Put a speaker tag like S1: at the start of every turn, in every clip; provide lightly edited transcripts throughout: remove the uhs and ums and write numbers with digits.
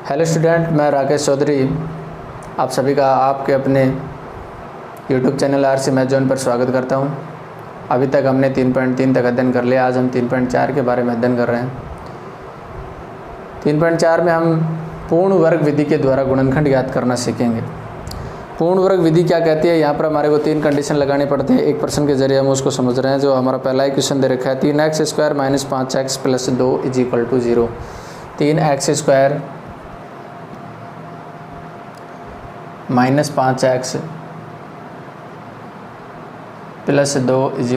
S1: Hello student, मैं राकेश चौधरी आप सभी का आपके अपने YouTube channel RC math zone पर स्वागत करता हूं। अभी तक हमने 3.3 तक अध्ययन कर लिया। आज हम 3.4 के बारे में अध्ययन कर रहे हैं। 3.4 में हम पूर्ण वर्ग विधि के द्वारा गुणनखंड ज्ञात करना सीखेंगे। पूर्ण वर्ग विधि क्या कहती है? यहाँ पर हमारे को 3 कंडीशन लगानी पड़ती है। एक प्रश्न के जरिए हम उसको समझ रहे हैं। जो हमारा पहला ही क्वेश्चन दे रखा है 3x² - 5x + 2 = 0। 3x² -5x + 2 =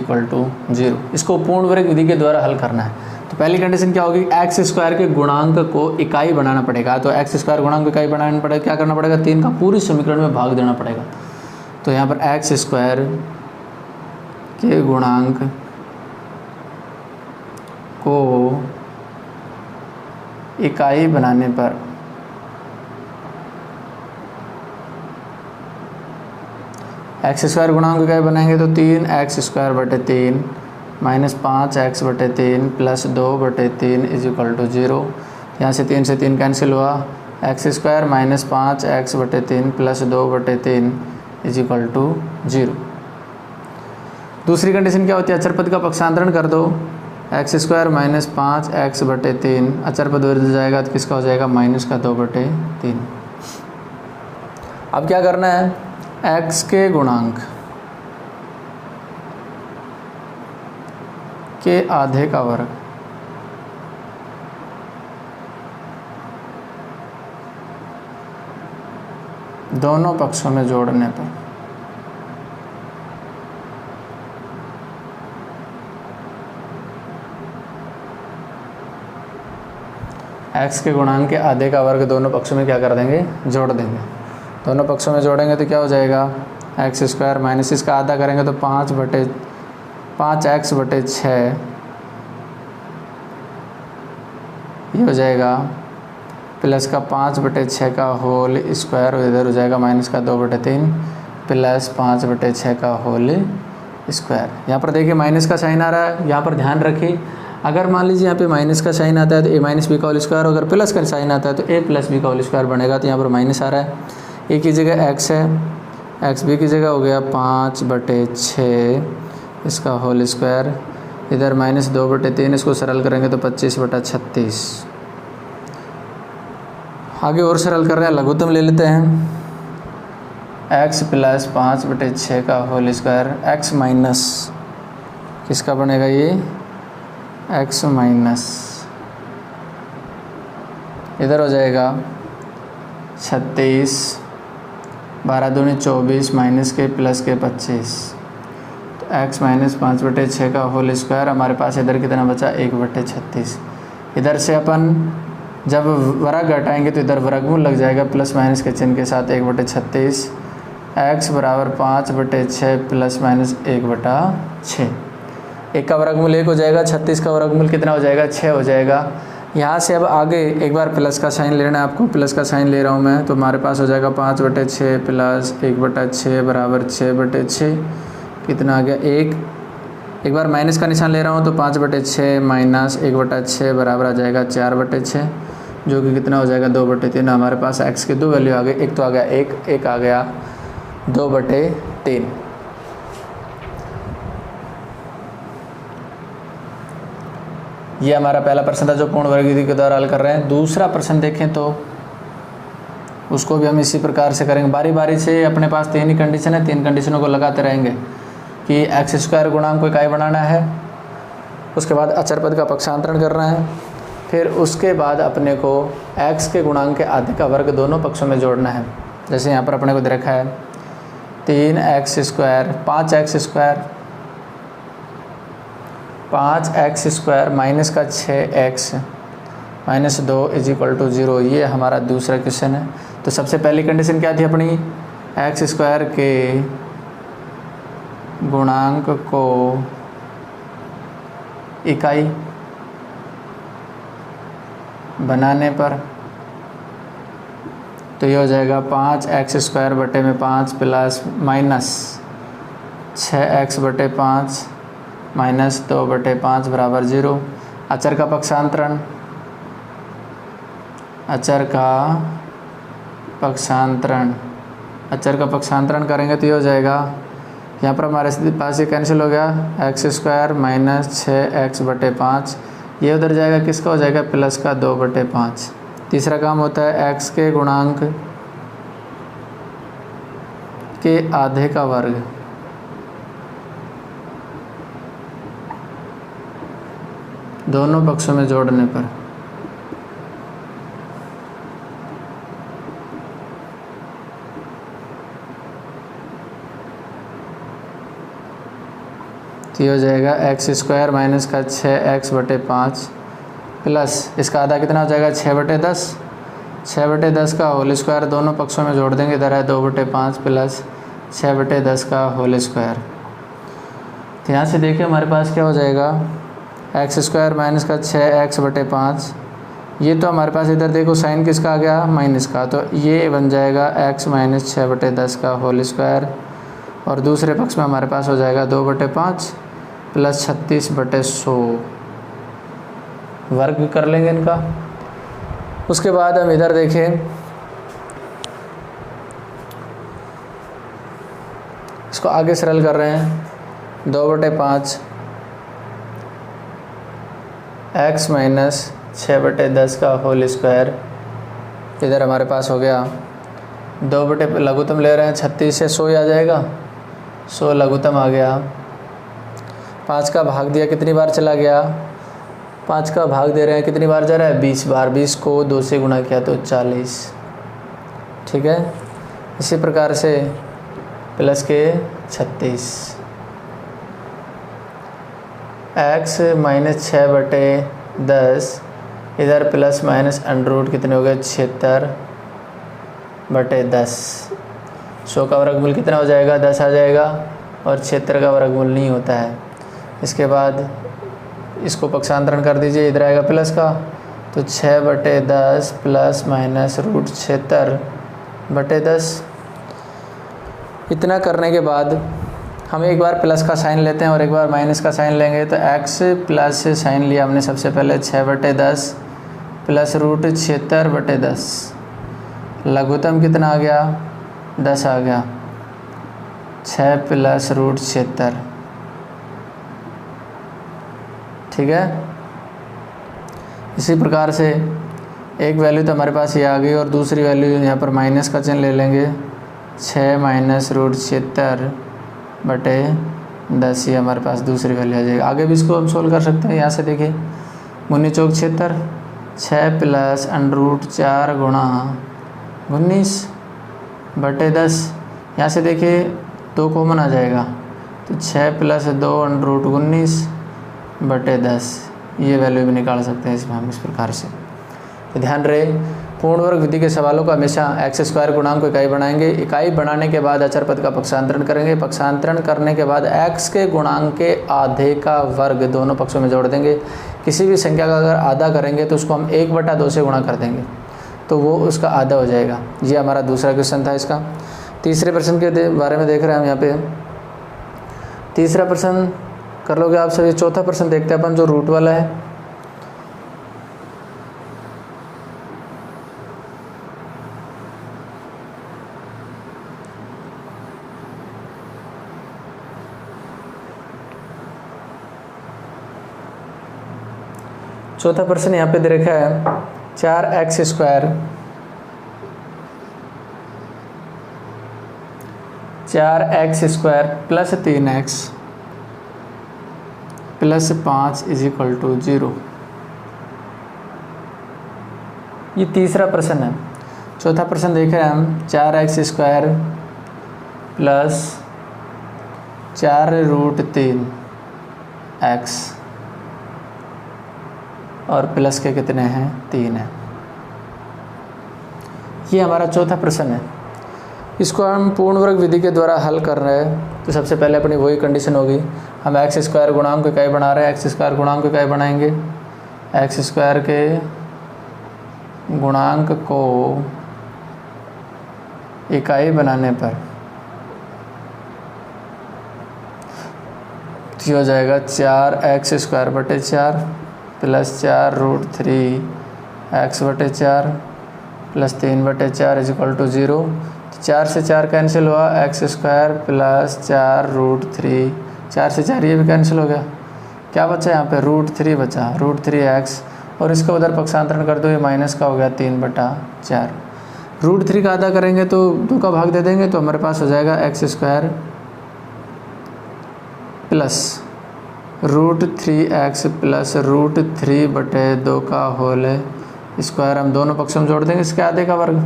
S1: 0। इसको पूर्ण वर्ग विधि के द्वारा हल करना है। तो पहली कंडीशन क्या होगी? x² के गुणांक को इकाई बनाना पड़ेगा। तो x² गुणांक को इकाई बनाना पड़ेगा। क्या करना पड़ेगा? 3 का पूरी समीकरण में भाग देना पड़ेगा। तो यहाँ पर x² के गुणांक को इकाई बनाने पर x² गुणांक इकाई बनाएंगे तो 3x² / 3 - 5x/3 + 2/3 = 0। यहाँ से 3 से 3 कैंसिल हुआ। x² - 5x/3 + 2/3 = 0। दूसरी कंडीशन क्या होती है? अचर पद का पक्षांतरण कर दो। x² - 5x/3 अचर पद उधर जाएगा तो किसका हो जाएगा? -2/3। अब क्या करना है? x के गुणांक के आधे का वर्ग दोनों पक्षों में जोड़ने पर x के गुणांक के आधे का वर्ग दोनों पक्षों में क्या कर देंगे? जोड़ देंगे। दोनों पक्षों में जोड़ेंगे तो क्या हो जाएगा? x² माइनस इसका आधा करेंगे तो 5x/6 ये हो जाएगा, प्लस का 5/6 का होल स्क्वायर, इधर हो जाएगा माइनस का 2/3 प्लस 5/6 का होल स्क्वायर। यहाँ पर देखिए माइनस का साइन आ रहा है। यहाँ पर ध्यान रखिए, अगर मान लीजिए यहाँ पे माइनस का साइन आता है तो a - b का होल स्क्वायर, अगर प्लस का साइन आता है तो a + b का होल स्क्वायर बनेगा। तो यहाँ पर माइनस आ रहा है। a की जगह x है, xb की जगह हो गया 5/6 इसका होल स्क्वायर, इधर -2/3 इसको सरल करेंगे तो 25/36। आगे और सरल कर रहे हैं, लघुत्तम ले लेते हैं। x + 5/6 का होल स्क्वायर, x माइनस किसका बनेगा? ये x माइनस इधर हो जाएगा 36, 12 दूनी 24 माइनस के प्लस के 25। तो x - 5/6 का होल स्क्वायर हमारे पास इधर कितना बचा? 1/36। इधर से अपन जब वर्ग घटाएंगे तो इधर वर्गमूल लग जाएगा प्लस माइनस के चिन्ह के साथ। 1/36 x = 5/6 + -1/6। 1 का वर्गमूल 1 हो जाएगा, 36 का वर्गमूल कितना हो जाएगा? 6 हो जाएगा। यहाँ से अब आगे एक बार प्लस का साइन लेना है आपको। प्लस का साइन ले रहा हूँ मैं, तो हमारे पास हो जाएगा 5/6 + 1/6 = 6/6। कितना आ गया? 1। एक बार माइनस का निशान ले रहा हूँ तो 5/6 - 1/6 बराबर आ जाएगा 4/6, जो कि कितना हो जाएगा? 2/3। हमारे पास x के 2 वैल्यू आ गए। एक तो आ गया 1, एक आ गया 2/3। ये हमारा पहला प्रश्न था जो पूर्ण वर्ग विधि के द्वारा हल कर रहे हैं। दूसरा प्रश्न देखें तो उसको भी हम इसी प्रकार से करेंगे। बारी बारी से अपने पास 3 ही कंडीशन है, 3 कंडीशनों को लगाते रहेंगे कि x² गुणांक को इकाई बनाना है, उसके बाद अचर पद का पक्षांतरण करना है, फिर उसके बाद अपने को x के गुणांक के आधे का वर्ग दोनों पक्षों में जोड़ना है। जैसे यहाँ पर अपने को दे रखा है 3x² 5x² 5x² माइनस का 6x - 2 = 0। ये हमारा दूसरा क्वेश्चन है। तो सबसे पहली कंडीशन क्या थी अपनी? x² के गुणांक को इकाई बनाने पर तो ये हो जाएगा 5x² / 5 plus minus 6x/5 minus 2/5 बराबर 0। अचर का पक्षांतरण अचर का पक्षांतरण, अचर का पक्षांतरण करेंगे तो ये हो जाएगा, यहाँ पर हमारे पास ये कैंसिल हो गया, x² माइनस 6x/5, ये उधर जाएगा, किसका हो जाएगा, प्लस का 2/5। तीसरा काम होता है x के गुणांक के आधे का वर्ग, दोनों पक्षों में जोड़ने पर। तो ये हो जाएगा x² माइनस का 6x/5 प्लस इसका आधा कितना हो जाएगा, 6/10, 6/10 का होल स्क्वायर, दोनों पक्षों में जोड़ देंगे, इधर है 2/5 प्लस 6/10 का होल स्क्वायर। तो यहाँ से देखिए हमारे पास क्या हो जाएगा, x² माइनस का 6x/5, ये तो हमारे पास इधर देखो साइन किसका आ गया, माइनस का, तो ये बन जाएगा x माइनस 6/10 का होल स्क्वायर, और दूसरे पक्ष में हमारे पास हो जाएगा 2/5 प्लस 36/100, वर्ग कर लेंगे इनका। उसके बाद हम इधर देखें, इसको आगे सरल कर रहे हैं, 2/5 x माइनस 6/10 का होल स्क्वायर, इधर हमारे पास हो गया 2 लघुत्तम ले रहे हैं, 36 से 100 आ जाएगा, 100 लघुत्तम आ गया, 5 का भाग दिया कितनी बार चला गया, 5 का भाग दे रहे हैं कितनी बार जा रहा है, 20 बार, 20 को 2 से गुणा किया तो 40, ठीक है। इसी प्रकार से प्लस के 36, x माइनस 6/10, इधर प्लस माइनस अंडर रूट कितने हो गए, 76/10, 100 का वर्गमूल कितना हो जाएगा, 10 आ जाएगा, और 76 का वर्गमूल नहीं होता है। इसके बाद इसको पक्षांतरण कर दीजिए, इधर आएगा प्लस का, तो 6/10 प्लस माइनस रूट 76/10। इतना करने के बाद हम एक बार प्लस का साइन लेते हैं और एक बार माइनस का साइन लेंगे, तो x प्लस साइन लिया हमने सबसे पहले, 6/10 प्लस रूट 76/10, लघुत्तम कितना आ गया, 10 आ गया, 6 प्लस रूट 76, ठीक है। इसी प्रकार से एक वैल्यू तो हमारे पास ये आ गई, और दूसरी वैल्यू यहाँ पर माइनस का चिन्ह ले लेंगे, 6 माइनस रूट 76/10, ये हमारे पास दूसरी वैल्यू आ जाएगी। आगे भी इसको हम सोल्व कर सकते हैं, यहाँ से देखिए, 19 चौक 76, 6 प्लस अंडर रूट 4 गुणा 19/10, यहाँ से देखिए 2 कॉमन आ जाएगा, तो 6 प्लस 2 अंडर रूट 19/10, ये वैल्यू भी निकाल सकते हैं इसमें हम इस प्रकार से। तो ध्यान रहे, पूर्ण वर्ग विधि के सवालों को हमेशा x² गुणांक को इकाई बनाएंगे, इकाई बनाने के बाद अचर पद का पक्षांतरण करेंगे, पक्षांतरण करने के बाद x के गुणांक के आधे का वर्ग दोनों पक्षों में जोड़ देंगे। किसी भी संख्या का अगर आधा करेंगे तो उसको हम 1/2 से गुणा कर देंगे, तो वो उसका आधा हो जाएगा। ये हमारा दूसरा क्वेश्चन था इसका। तीसरे प्रश्न के बारे में देख रहे हैं हम यहाँ पे, तीसरा प्रश्न कर लोगे आप सभी। चौथा प्रश्न देखते हैं अपन, जो रूट वाला है। चौथा प्रश्न यहाँ पे दे रखा है, 4x² 4x² plus 3x plus 5 = 0। ये तीसरा प्रश्न है। चौथा प्रश्न देख रहे हैं हम, 4x² प्लस 4√3x और प्लस के कितने हैं, 3 है। ये हमारा चौथा प्रश्न है। इसको हम पूर्ण वर्ग विधि के द्वारा हल कर रहे हैं, तो सबसे पहले अपनी वही कंडीशन होगी, हम x² गुणांक को इकाई बना रहे हैं, x² गुणांक को इकाई बनाएंगे, x² के गुणांक को इकाई बनाने पर हो जाएगा 4x² बटे 4 प्लस 4√3x/4 प्लस 3/4 इज इक्वल टू 0। 4 से 4 कैंसिल हुआ, x² प्लस 4√3, 4 से 4 ये भी कैंसिल हो गया। क्या बचा यहाँ पे? √3 बचा, √3x, और इसका उधर पक्षांतरण कर दो, ये माइनस का हो गया 3/4। √3 का आधा करेंगे तो 2 का भाग दे देंगे, तो हमारे पास हो जाएगा x² प्लस √3x प्लस √3/2 का होल स्क्वायर। हम दोनों पक्षों में जोड़ देंगे इसके आधे का वर्ग,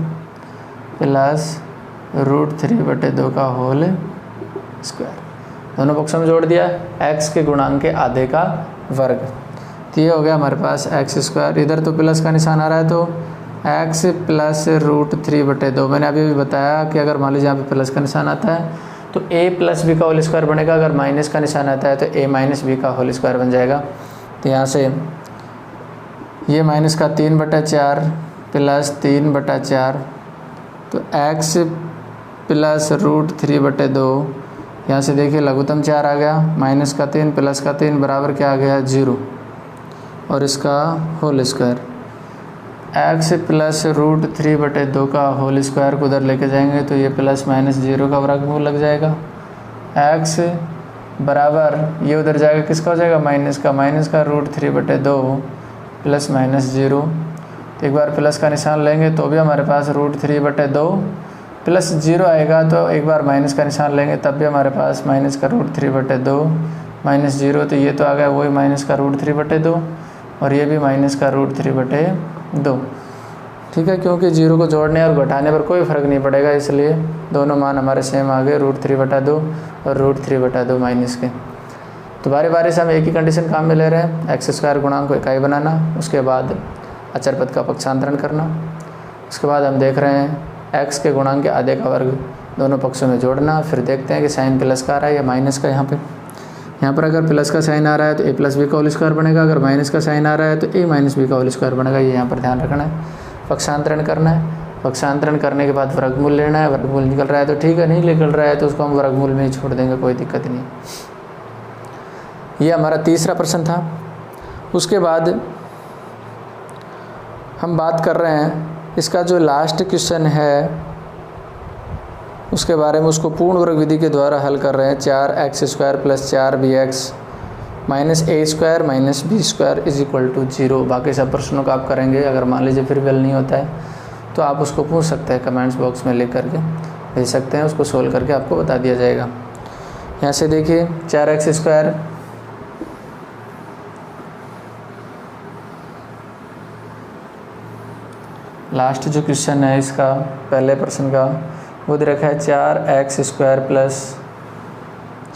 S1: प्लस √3/2 का होल स्क्वायर। दोनों पक्षों में जोड़ दिया, x के गुणांक के आधे का वर्ग। तो ये हो गया हमारे पास x²। इधर तो प्लस का निशान आ रहा है, तो x प्लस √3/2। मैंने अभी भी बताया कि अगर मान लीजिए यहाँ पे प्लस का निशान आता है तो a प्लस b का होल स्क्वायर बनेगा, अगर माइनस का निशान आता है तो a माइनस b का होल स्क्वायर बन जाएगा। तो यहाँ से ये माइनस का 3/4 प्लस 3/4, तो x प्लस √3/2, यहाँ से देखिए लघुत्तम 4 आ गया, माइनस का 3 प्लस का 3 बराबर क्या आ गया? 0, और इसका होल स्क्वायर। x प्लस √3/2 का होल स्क्वायर को उधर लेके जाएंगे तो ये प्लस माइनस 0 का वर्गमूल लग जाएगा। x बराबर ये उधर जाएगा, किसका हो जाएगा? माइनस का √3/2 प्लस माइनस 0। तो एक बार प्लस का निशान लेंगे तो भी हमारे पास √3/2 प्लस 0 आएगा, तो एक बार माइनस का निशान लेंगे तब भी हमारे पास माइनस का √3/2 माइनस 0। तो ये तो आ गया वही माइनस का √3/2, और ये भी माइनस का √3/2। ठीक है, क्योंकि 0 को जोड़ने और घटाने पर कोई फ़र्क नहीं पड़ेगा, इसलिए दोनों मान हमारे सेम आ गए, √3/2 और √3/2 माइनस के। तो बारी बारी से हम एक ही कंडीशन काम में ले रहे हैं, x² गुणांक को इकाई बनाना, उसके बाद अचर पद का पक्षांतरण करना, उसके बाद हम देख रहे हैं x के गुणांक के आधे का वर्ग दोनों पक्षों में जोड़ना। फिर देखते हैं कि साइन प्लस का आ रहा है या माइनस का। यहाँ पर अगर प्लस का साइन आ रहा है तो a प्लस b का होल स्क्वायर बनेगा, अगर माइनस का साइन आ रहा है तो a माइनस b का होल स्क्वायर बनेगा। ये यहाँ पर ध्यान रखना है। पक्षांतरण करना है, पक्षांतरण करने के बाद वर्गमूल लेना है। वर्गमूल निकल रहा है तो ठीक है, नहीं निकल रहा है तो उसको हम वर्गमूल में ही छोड़ देंगे, कोई दिक्कत नहीं। ये हमारा तीसरा प्रश्न था। उसके बाद हम बात कर रहे हैं इसका जो लास्ट क्वेश्चन है उसके बारे में, उसको पूर्ण वर्ग विधि के द्वारा हल कर रहे हैं। 4x² plus 4bx minus a² minus b² is equal to 0। बाकी सब प्रश्नों का आप करेंगे, अगर मान लीजिए फिर भी हल नहीं होता है तो आप उसको पूछ सकते हैं, कमेंट्स बॉक्स में लिख करके भेज सकते हैं, उसको सोल्व करके आपको बता दिया जाएगा। यहाँ से देखिए 4x², लास्ट जो क्वेश्चन है इसका पहले प्रश्न का वो दे रखा है 4x² प्लस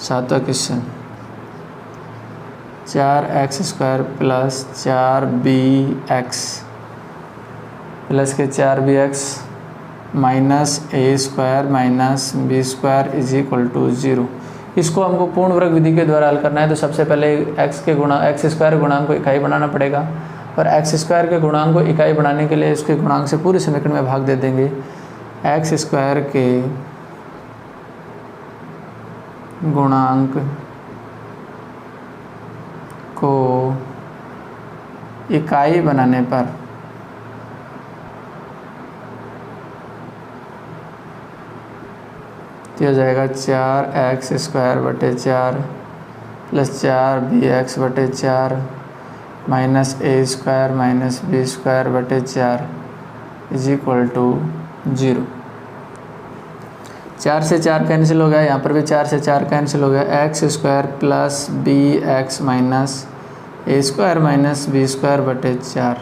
S1: 7वां question 4x² plus 4bx plus के 4bx minus a² minus b² is equal to 0। इसको हमको पूर्ण वर्ग विधि के द्वारा हल करना है। तो सबसे पहले x² गुणांक को इकाई बनाना पड़ेगा, और x² के गुणांक को इकाई बनाने के लिए इसके गुणांक से पूरे समीकरण में भाग दे देंगे। x² के गुणांक को इकाई बनाने पर तो हो जाएगा 4x²/4 plus 4bx/4 minus a² minus b²/4 is equal to 0। 4 से 4 कैंसिल हो गया, यहाँ पर भी 4 से 4 कैंसिल हो गया। x² plus bx minus a² minus b²/4।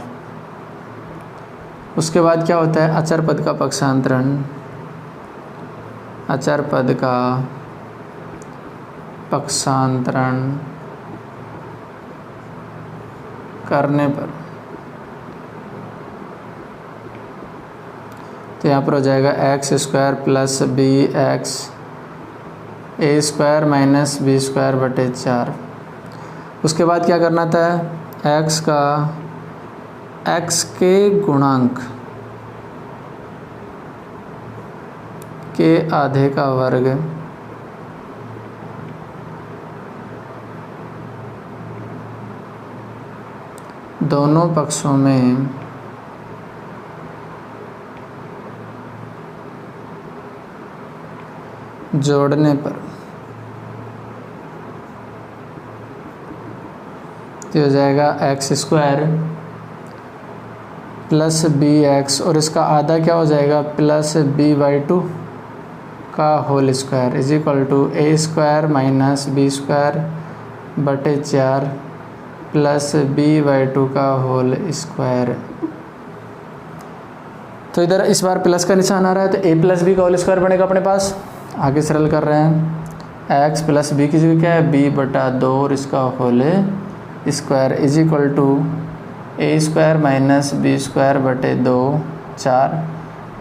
S1: उसके बाद क्या होता है? अचर पद का पक्षांतरण। अचर पद का पक्षांतरण करने पर तो यहाँ पर हो जाएगा x² plus bx a² minus b²/4। उसके बाद क्या करना था? x के गुणांक के आधे का वर्ग दोनों पक्षों में जोड़ने पर तो हो जाएगा x square plus B x, और इसका आधा क्या हो जाएगा प्लस बी बाई टू का whole square is equal to a square minus B square बटे 4 प्लस बी बाई टू का होल स्क्वायर। तो इधर इस बार प्लस का निशान आ रहा है तो ए प्लस बी का होल स्क्वायर बनेगा अपने पास। आगे सरल कर रहे हैं, एक्स प्लस बी की जगह क्या है बी बटा 2 और इसका whole square is equal to a square minus B square बटे 2 4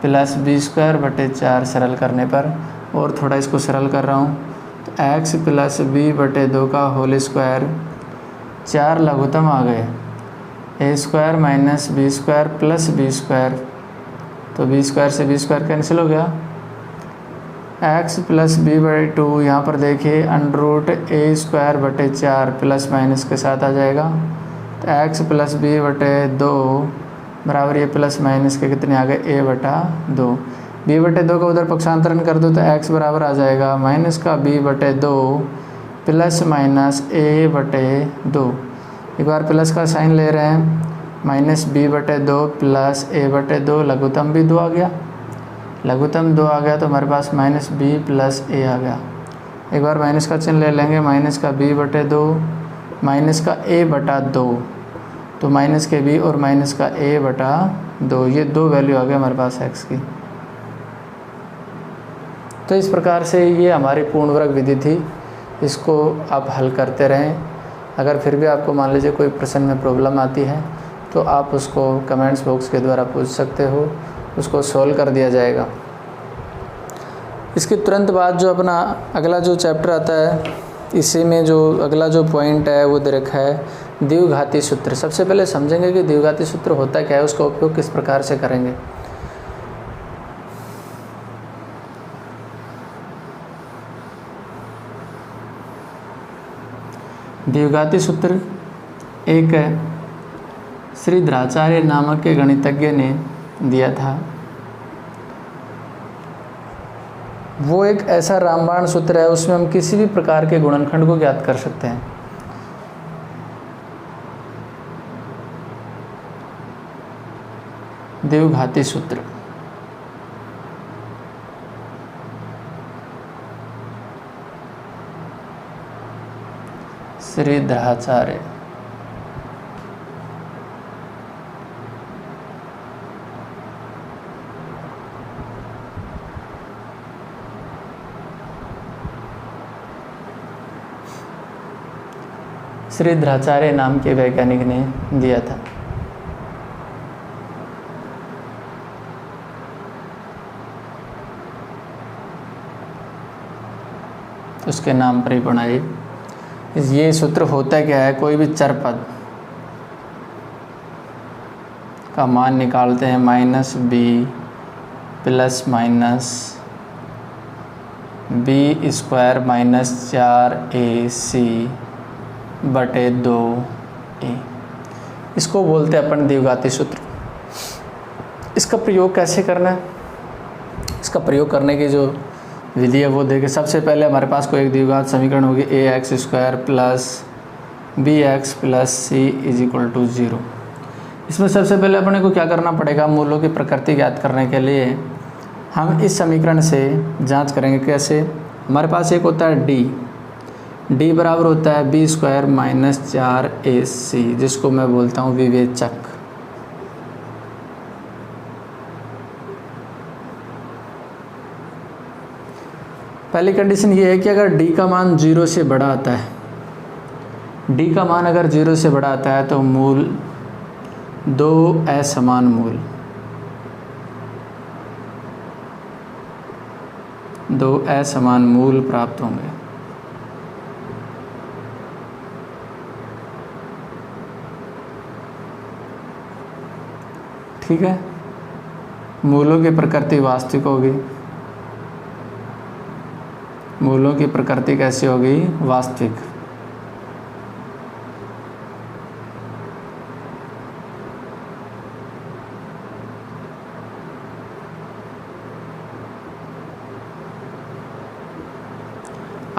S1: प्लस बी स्क्वायर बटे 4 सरल करने पर, और थोड़ा इसको सरल कर रहा हूँ तो एक्स प्लस बी बटे 2 का होल स्क्वायर 4 लघुत्तम आ गए, A square minus B square plus B square, तो बी स्क्वायर से बी स्क्वायर कैंसिल हो गया, एक्स प्लस बी बाई 2 यहाँ पर देखिए अंडर रूट ए स्क्वायर बटे 4 प्लस माइनस के साथ आ जाएगा, तो एक्स प्लस बी बटे 2 बराबर ये प्लस माइनस के कितने आ गए ए बटा 2, बी बटे 2 का उधर पक्षांतरण कर दो तो एक्स बराबर आ जाएगा माइनस का बी बटे 2 प्लस माइनस ए बटे 2, एक बार प्लस का साइन ले रहे हैं, माइनस बी बटे 2 प्लस ए बटे 2, लघुत्तम भी 2 आ गया, लघुत्तम 2 आ गया तो हमारे पास माइनस बी प्लस ए आ गया, एक बार माइनस का चिन्ह ले लेंगे, माइनस का बी बटे 2 माइनस का ए बटा 2, तो माइनस के बी और माइनस का ए बटा 2, ये 2 वैल्यू आ गया हमारे पास एक्स की। तो इस प्रकार से ये हमारी पूर्ण वर्ग विधि थी, इसको आप हल करते रहें। अगर फिर भी आपको मान लीजिए कोई प्रश्न में प्रॉब्लम आती है तो आप उसको कमेंट्स बॉक्स के द्वारा पूछ सकते हो, उसको सॉल्व कर दिया जाएगा। इसके तुरंत बाद जो अपना अगला जो चैप्टर आता है, इसी में जो अगला जो पॉइंट है वो दे रखा है द्विघाती सूत्र। सबसे पहले समझेंगे कि द्विघाती सूत्र होता क्या है, उसका उपयोग किस प्रकार से करेंगे। द्विघाती सूत्र एक श्रीधराचार्य नामक के गणितज्ञ ने दिया था। वो एक ऐसा रामबाण सूत्र है, उसमें हम किसी भी प्रकार के गुणनखंड को ज्ञात कर सकते हैं। द्विघाती सूत्र श्रीधराचार्य श्रीधराचार्य नाम के वैज्ञानिक ने दिया था। उसके नाम पर ही बनाई। ये सूत्र होता क्या है, कोई भी चर पद का मान निकालते हैं minus b plus minus B square minus 4ac बटे 2a, इसको बोलते हैं अपन द्विघाती सूत्र। इसका प्रयोग कैसे करना है, इसका प्रयोग करने की जो विधि है वो देखिए। सबसे पहले हमारे पास कोई एक द्विघात समीकरण होगी A X square plus B X plus C is equal to 0। इसमें सबसे पहले अपने को क्या करना पड़ेगा, मूलों की प्रकृति ज्ञात करने के लिए हम इस समीकरण से जांच करेंगे। कैसे, हमारे पास एक होता है डी बराबर होता है बी स्क्वायर माइनस 4ac, जिसको मैं बोलता हूँ विवेचक। पहली कंडीशन ये है कि अगर d का मान 0 से बड़ा आता है, d का मान अगर 0 से बड़ा आता है तो मूल 2 असमान मूल, 2 असमान मूल प्राप्त होंगे। ठीक है, मूलों की प्रकृति वास्तविक होगी। मूलों की प्रकृति कैसी होगी, वास्तविक।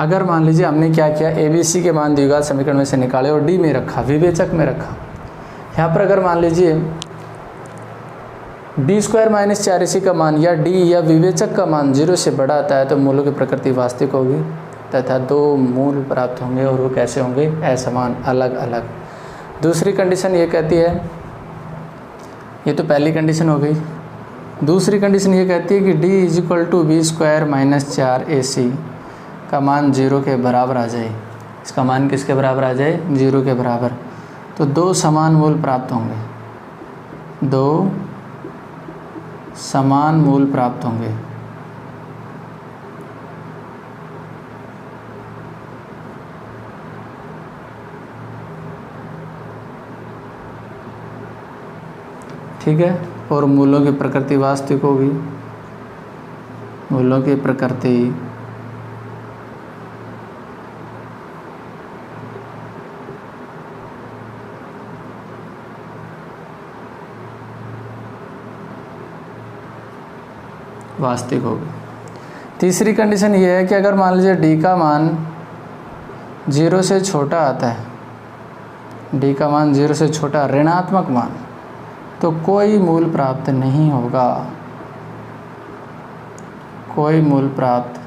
S1: अगर मान लीजिए हमने क्या किया, ABC के मान द्विघात समीकरण में से निकाले और D में रखा, विवेचक में रखा। यहाँ पर अगर मान लीजिए D² माइनस 4AC का मान या D या विवेचक का मान 0 से बड़ा आता है तो मूलों की प्रकृति वास्तविक होगी तथा 2 मूल प्राप्त होंगे और वो कैसे होंगे, असमान, अलग अलग। दूसरी कंडीशन ये कहती है, ये तो पहली कंडीशन हो गई। दूसरी कंडीशन ये कहती है कि D = B² माइनस 4AC का मान 0 के बराबर आ जाए। इसका मान किसके बराबर आ जाए, 0 के बराबर। तो 2 समान मूल प्राप्त होंगे, 2 समान मूल प्राप्त होंगे। ठीक है, और मूलों की प्रकृति वास्तविक होगी। मूलों की प्रकृति वास्तविक होगी। तीसरी कंडीशन ये है कि अगर मान लीजिए D का मान 0 से छोटा आता है, D का मान 0 से छोटा, ऋणात्मक मान, तो कोई मूल प्राप्त नहीं होगा, कोई मूल प्राप्त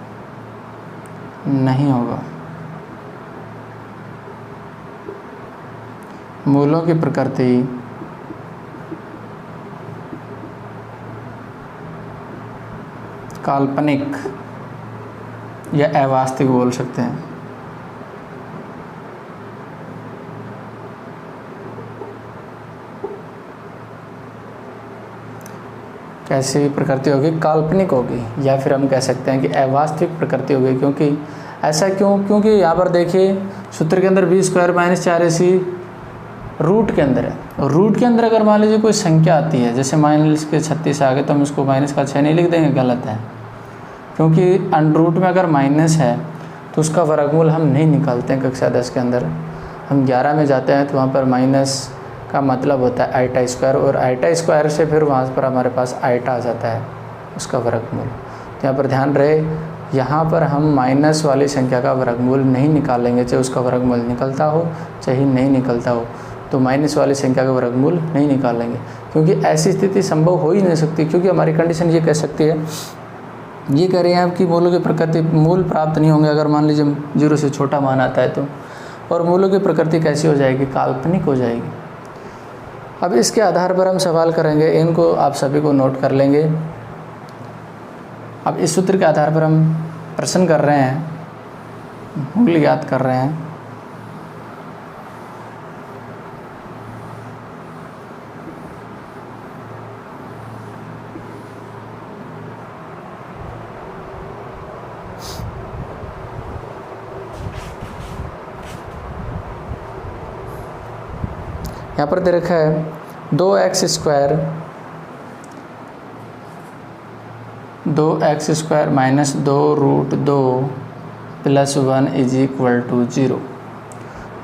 S1: नहीं होगा। मूलों की प्रकृति काल्पनिक या अवास्तविक बोल सकते हैं। कैसी प्रकृति होगी, काल्पनिक होगी, या फिर हम कह सकते हैं कि अवास्तविक प्रकृति होगी। क्योंकि ऐसा क्यों, क्योंकि यहाँ पर देखिए सूत्र के अंदर B² माइनस 4AC रूट के अंदर है, और रूट के अंदर अगर मान लीजिए कोई संख्या आती है, जैसे -36 आ गए तो हम उसको -6 नहीं लिख देंगे, गलत है। क्योंकि अंडर रूट में अगर माइनस है तो उसका वर्गमूल हम नहीं निकालते हैं कक्षा 10 के अंदर। हम 11 में जाते हैं तो वहाँ पर माइनस का मतलब होता है आइटा स्क्वायर, और आइटा स्क्वायर से फिर वहाँ पर हमारे पास आइटा आ जाता है, उसका वर्गमूल। तो यहाँ पर ध्यान रहे, यहाँ पर हम माइनस वाली संख्या का वर्गमूल नहीं निकालेंगे, चाहे उसका वर्गमूल निकलता हो चाहे नहीं निकलता हो, तो माइनस वाली संख्या का वर्गमूल नहीं निकालेंगे। क्योंकि ऐसी स्थिति संभव हो ही नहीं सकती, क्योंकि हमारी कंडीशन ये कह सकती है, ये कह रहे हैं कि मूलों की प्रकृति, मूल प्राप्त नहीं होंगे अगर मान लीजिए 0 से छोटा मान आता है तो। और मूलों की प्रकृति कैसी हो जाएगी, काल्पनिक हो जाएगी। अब इसके आधार पर हम सवाल करेंगे, इनको आप सभी को नोट कर लेंगे। अब इस सूत्र के आधार पर हम प्रश्न कर रहे हैं, मूल ज्ञात कर रहे हैं। यहाँ पर दे रखा है 2x² माइनस 2√2 + 1 = 0।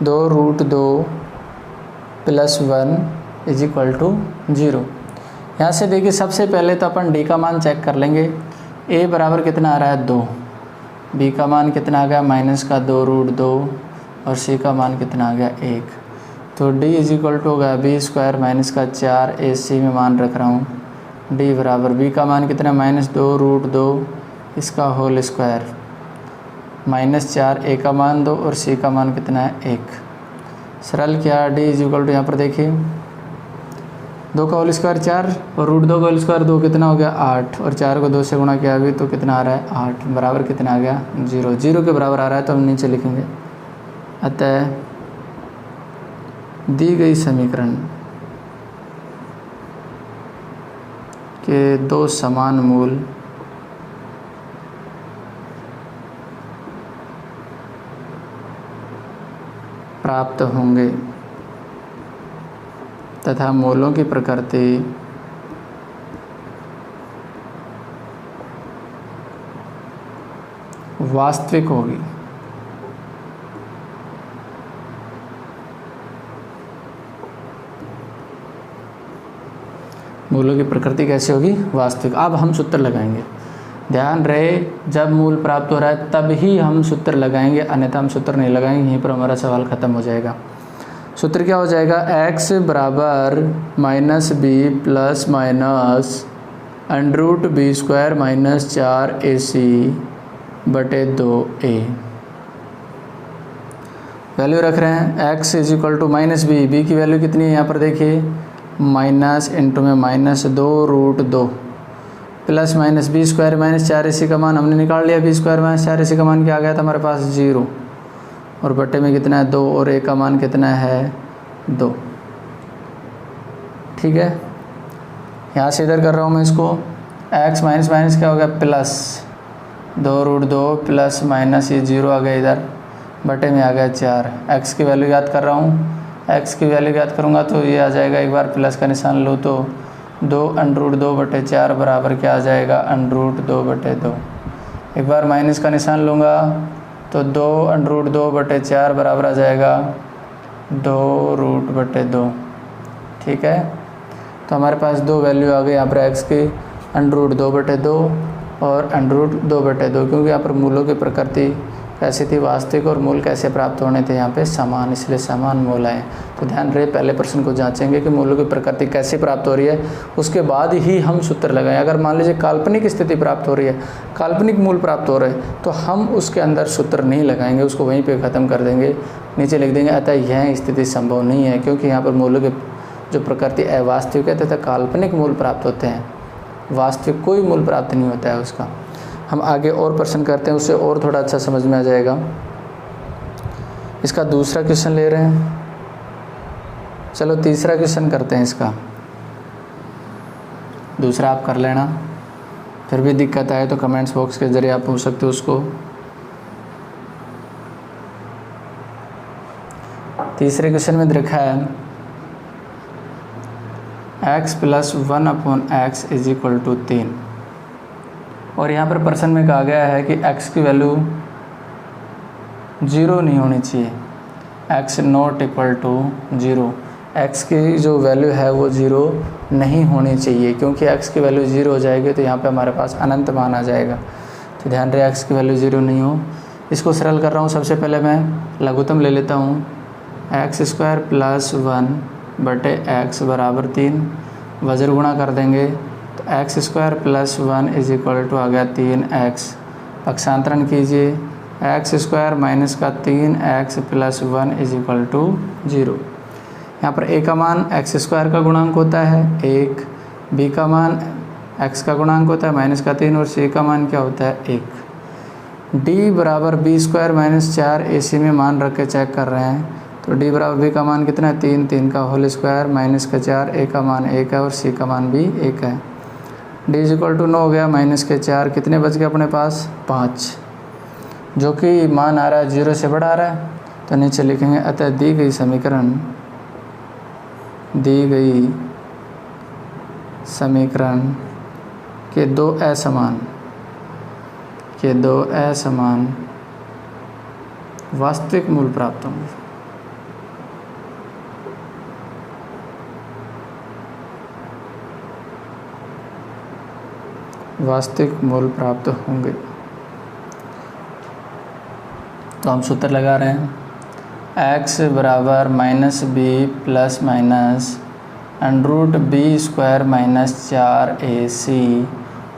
S1: 2√2 + 1 = 0। यहाँ से देखिए सबसे पहले तो अपन D का मान चेक कर लेंगे। A बराबर कितना आ रहा है, 2। B का मान कितना आ गया, -2√2, और C का मान कितना आ गया, 1। तो D = होगा B² माइनस का 4AC में मान रख रहा हूँ। D बराबर B का मान कितना, -2√2 इसका होल स्क्वायर, -4 A का मान 2 और C का मान कितना है, 1। सरल किया, D = यहाँ पर देखिए 2 का होल स्क्वायर 4 और √2 का होल स्क्वायर 2, कितना हो गया 8, और 4 को 2 से गुणा किया अभी तो कितना आ रहा है, 8, बराबर कितना आ गया, 0। 0 के बराबर आ रहा है तो हम नीचे लिखेंगे। अतः दी गई समीकरण के 2 समान मूल प्राप्त होंगे तथा मूलों की प्रकृति वास्तविक होगी। मूलों की प्रकृति कैसी होगी, वास्तविक। अब हम सूत्र लगाएंगे। ध्यान रहे, जब मूल प्राप्त हो रहा है तब ही हम सूत्र लगाएंगे, अन्यथा हम सूत्र नहीं लगाएंगे। यहीं पर हमारा सवाल ख़त्म हो जाएगा। सूत्र क्या हो जाएगा, x बराबर -b plus minus √b² minus 4ac बटे 2a। वैल्यू रख रहे हैं x is equal to -b, b की वैल्यू कितनी है यहाँ पर देखिए, माइनस इंटू में -2√2 plus minus b² minus 4ac का मान हमने निकाल लिया, b² माइनस 4ac का मान क्या आ गया था हमारे पास 0, और बटे में कितना है 2, और a का मान कितना है 2। ठीक है, यहाँ से इधर कर रहा हूँ मैं इसको, x माइनस माइनस क्या हो गया प्लस 2√2 प्लस माइनस ये 0 आ गया इधर, बटे में आ गया 4। x की वैल्यू याद कर रहा हूँ, x की वैल्यू याद करूँगा तो ये आ जाएगा, एक बार प्लस का निशान लो तो 2√2 बटे 4 बराबर क्या आ जाएगा √2 बटे 2। एक बार माइनस का निशान लूँगा तो 2√2 बटे 4 बराबर आ जाएगा 2√2। ठीक है, तो हमारे पास दो वैल्यू आ गई यहाँ पर x की, √2 बटे 2 और √2 बटे 2, क्योंकि यहाँ पर मूलों की प्रकृति कैसी थी, वास्तविक और मूल कैसे प्राप्त होने थे यहाँ पे समान, इसलिए समान मूल आए। तो ध्यान रहे, पहले प्रश्न को जांचेंगे कि मूलों की प्रकृति कैसे प्राप्त हो रही है, उसके बाद ही हम सूत्र लगाएं। अगर मान लीजिए काल्पनिक स्थिति प्राप्त हो रही है, काल्पनिक मूल प्राप्त हो रहे हैं, तो हम उसके अंदर सूत्र नहीं लगाएंगे, उसको वहीं पर ख़त्म कर देंगे, नीचे लिख देंगे अतः यह स्थिति संभव नहीं है, क्योंकि यहाँ पर मूलों की जो प्रकृति अवास्तविक है तथा काल्पनिक मूल प्राप्त होते हैं, वास्तविक कोई मूल प्राप्त नहीं होता है उसका। हम आगे और प्रश्न करते हैं, उससे और थोड़ा अच्छा समझ में आ जाएगा। इसका दूसरा क्वेश्चन ले रहे हैं, चलो तीसरा क्वेश्चन करते हैं। इसका दूसरा आप कर लेना, फिर भी दिक्कत आए तो कमेंट्स बॉक्स के ज़रिए आप पूछ सकते हो उसको। तीसरे क्वेश्चन में लिखा है x + 1/x is equal to 3, और यहाँ पर प्रश्न में कहा गया है कि x की वैल्यू 0 नहीं होनी चाहिए, x not equal to 0, x की जो वैल्यू है वो 0 नहीं होनी चाहिए, क्योंकि x की वैल्यू 0 हो जाएगी तो यहाँ पे हमारे पास अनंत मान आ जाएगा। तो ध्यान रहे, x की वैल्यू 0 नहीं हो। इसको सरल कर रहा हूँ, सबसे पहले मैं लघुत्तम ले लेता हूँ, x² + 1 बटे x बराबर 3, वज्र गुणा कर देंगे तो x² + 1 इज इक्वल टू आ गया 3x। पक्षांतरण कीजिए, x² माइनस का 3x + 1 इज इक्वल टू 0। यहाँ पर a का मान x² का गुणांक होता है 1, b का मान x का गुणांक होता है -3, और c का मान क्या होता है 1। d बराबर b² माइनस 4ac में मान रख के चेक कर रहे हैं, तो d बराबर b का मान कितना है 3, 3 का होल स्क्वायर माइनस का 4, a का मान 1 है और c का मान भी 1 है। d इज इक्वल टू 9 हो गया, माइनस के 4, कितने बच गए अपने पास 5, जो कि मान आ रहा है 0 से बड़ा आ रहा है, तो नीचे लिखेंगे अतः दी गई समीकरण के दो असमान वास्तविक मूल प्राप्त होंगे। वास्तविक मूल प्राप्त होंगे। तो हम सूत्र लगा रहे हैं, x बराबर -b plus minus √b² minus 4ac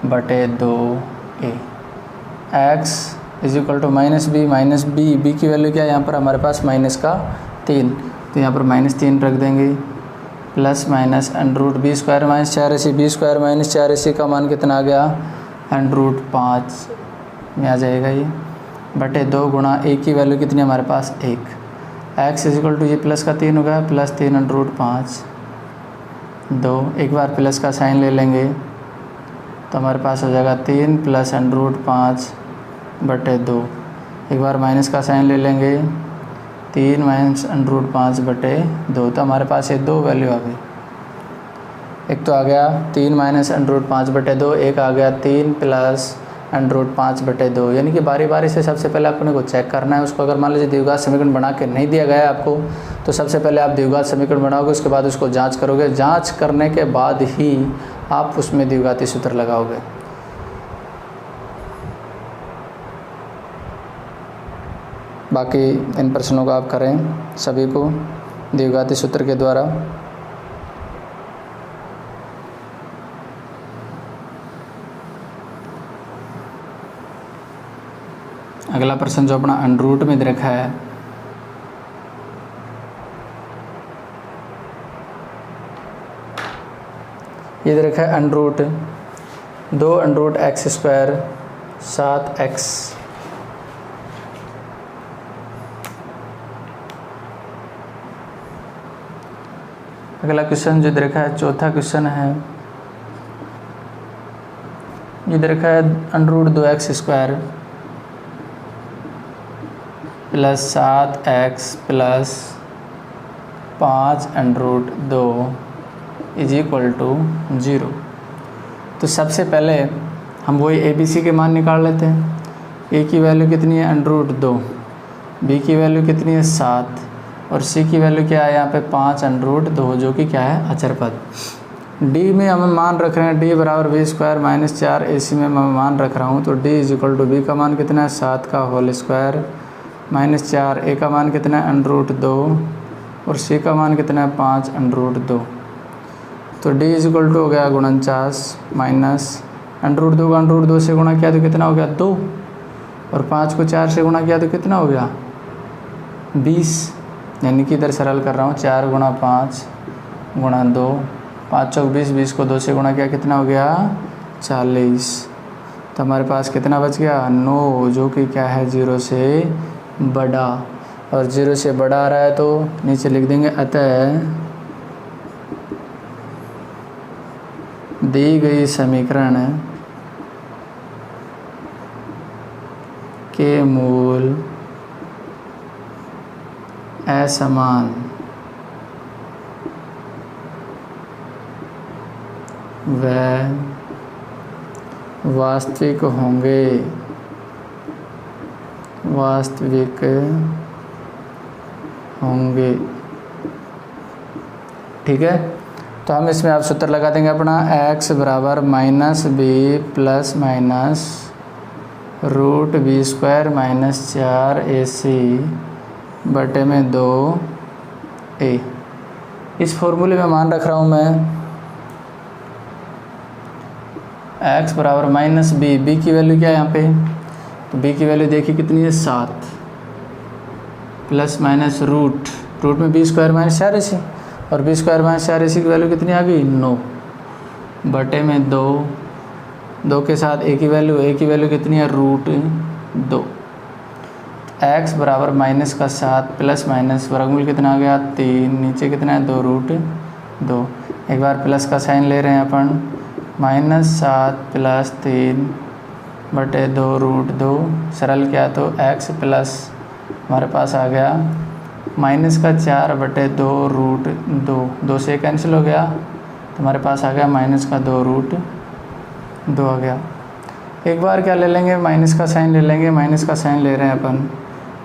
S1: बटे 2a। x is equal to -b, b की वैल्यू क्या है यहाँ पर हमारे पास माइनस का 3, तो यहाँ पर -3 रख देंगे, plus minus √b² minus 4ac, b² minus 4ac का मान कितना आ गया √5 में आ जाएगा ये, बटे 2 गुणा a की वैल्यू कितनी है हमारे पास 1। x इज इक्वल टू ये प्लस का 3 हो गया, प्लस 3 √5 2, एक बार प्लस का साइन ले लेंगे तो हमारे पास हो जाएगा 3 + √5 बटे 2, एक बार माइनस का साइन ले लेंगे 3 - √5 बटे 2, तो हमारे पास ये दो वैल्यू आ गई। एक तो आ गया 3 - √5 बटे 2, एक आ गया 3 + √5 बटे 2, यानी कि बारी बारी से सबसे पहले अपने को चेक करना है उसको। अगर मान लीजिए द्विघात समीकरण बना के नहीं दिया गया है आपको, तो सबसे पहले आप द्विघात समीकरण बनाओगे, उसके बाद उसको जांच करोगे, जांच करने के बाद ही आप उसमें द्विघाती सूत्र लगाओगे। बाकी इन प्रश्नों को आप करें सभी को द्विघाती सूत्र के द्वारा। अगला प्रश्न जो अपना अंडर रूट में दे रखा है, ये दे रखा है under root 2 under root x square 7x। अगला क्वेश्चन जो दे रखा है, चौथा क्वेश्चन है, ये दे रखा है under root 2x square plus 7x plus 5 under root 2 is equal to 0। तो सबसे पहले हम वही ABC के मान निकाल लेते हैं। A की वैल्यू कितनी है अंडर रूट 2, B की वैल्यू कितनी है 7 और C की वैल्यू क्या है यहाँ पे 5 अंडर रूट 2 जो कि क्या है अचर पद। D में हम मान रख रहे हैं D बराबर B स्क्वायर माइनस 4, AC में मैं मान रख रहा हूँ तो D is equal to B का मान कितना है 7 का होल स्क्वायर माइनस 4, A का मान कितना है अंडर रूट 2 और C का मान कितना है 5 अंडर रूट 2। तो D इज इक्वल टू हो गया 49 माइनस अंडर रूट 2 का अंडर रूट 2 से गुणा किया तो कितना हो गया 2 और 5 को 4 से गुणा किया तो कितना हो गया 20, यानी कि इधर सरल कर रहा हूँ 4 गुणा 5 गुणा 2, 5 चौक 20, 20 को 2 से गुणा किया कितना हो गया 40। तो हमारे पास कितना बच गया 9 जो कि क्या है 0 से बड़ा, और 0 से बड़ा आ रहा है तो नीचे लिख देंगे अतः दी गई समीकरण के मूल असमान व वास्तविक होंगे, ठीक है। तो हम इसमें आप सूत्र लगा देंगे अपना x बराबर minus b plus minus root b square minus 4ac बटे में 2a। इस फॉर्मूले में मान रख रहा हूँ मैं x बराबर माइनस बी की वैल्यू क्या है यहाँ पे, तो b की वैल्यू देखिए कितनी है 7 प्लस माइनस रूट में बी स्क्वायर माइनस 4ac और बी स्क्वायर माइनस 4ac की वैल्यू कितनी आ गई 9 बटे में 2 के साथ a की वैल्यू कितनी है रूट 2। x बराबर माइनस का 7 प्लस माइनस वर्गमूल कितना आ गया 3, नीचे कितना है 2 रूट 2। एक बार प्लस का साइन ले रहे हैं अपन, माइनस 7 प्लस 3 बटे 2 रूट 2, सरल किया तो x प्लस हमारे पास आ गया माइनस का 4 बटे 2 रूट 2 से कैंसिल हो गया तो हमारे पास आ गया माइनस का 2 रूट 2 आ गया। एक बार क्या ले लेंगे माइनस का साइन ले लेंगे, माइनस का साइन ले रहे हैं अपन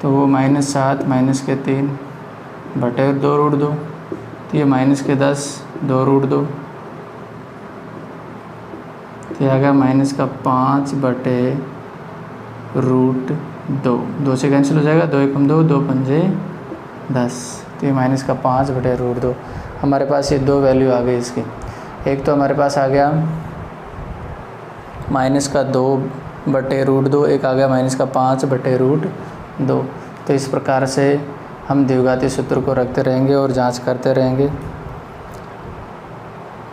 S1: तो वो माइनस 7 माइनस के 3 बटे 2 रूट 2, तो ये माइनस के 10 2 रूट 2, तो ये आ गया माइनस का 5 बटे रूट 2 से कैंसिल हो जाएगा, 2 एकम 2, 2 पंजे 10, तो ये माइनस का 5 बटे रूट 2। हमारे पास ये 2 वैल्यू आ गई इसकी। एक तो हमारे पास आ गया माइनस का 2 बटे रूट 2, एक आ गया माइनस का 5 बटे रूट 2। तो इस प्रकार से हम द्विघाती सूत्र को रखते रहेंगे और जांच करते रहेंगे।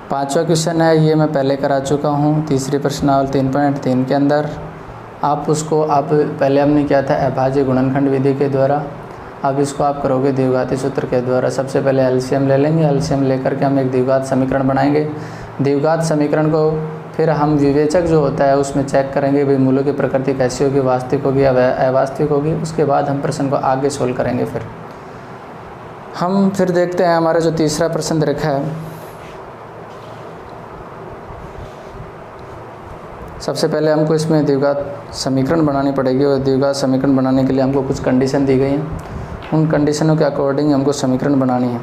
S1: 5वां क्वेश्चन है, ये मैं पहले करा चुका हूँ, तीसरी प्रश्नावली 3.3 के अंदर। आप उसको पहले हमने किया था अभाज्य गुणनखंड विधि के द्वारा, अब इसको आप करोगे द्विघाती सूत्र के द्वारा। सबसे पहले एलसीएम ले लेंगे, एलसीएम लेकर के हम एक द्विघात समीकरण बनाएंगे। द्विघात समीकरण को फिर हम विवेचक जो होता है उसमें चेक करेंगे भाई मूलों की प्रकृति कैसी होगी, वास्तविक होगी या अवास्तविक होगी। उसके बाद हम प्रश्न को आगे सोल्व करेंगे। फिर देखते हैं हमारा जो तीसरा प्रश्न रखा है। सबसे पहले हमको इसमें द्विघात समीकरण बनानी पड़ेगी और द्विघात समीकरण बनाने के लिए हमको कुछ कंडीशन दी गई हैं। उन कंडीशनों के अकॉर्डिंग हमको समीकरण बनानी है।